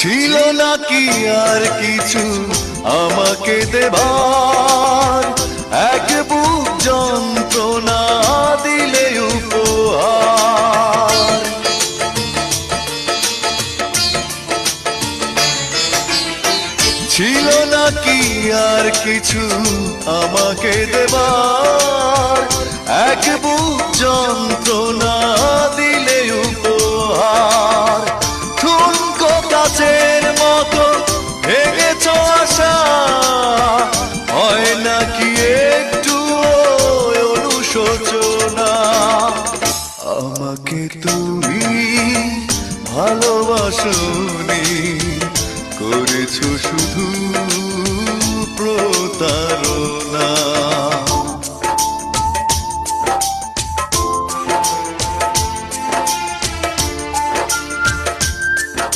ছিল নাকি আর কিছু আমাকে দেবার, এক বুক যন্ত্রণা দিলে উপহার। ছিল নাকি আর কিছু আমাকে দেবার, এক বুক যন্ত্রণা দিলে উপহার। ঠুনকো কাচের মতো ভেঙেছ আশা, হয় নাকি একটু অনুশোচনা? আমাকে তুমি ভালোবাসোনি, করেছো শুধু প্রতারণা।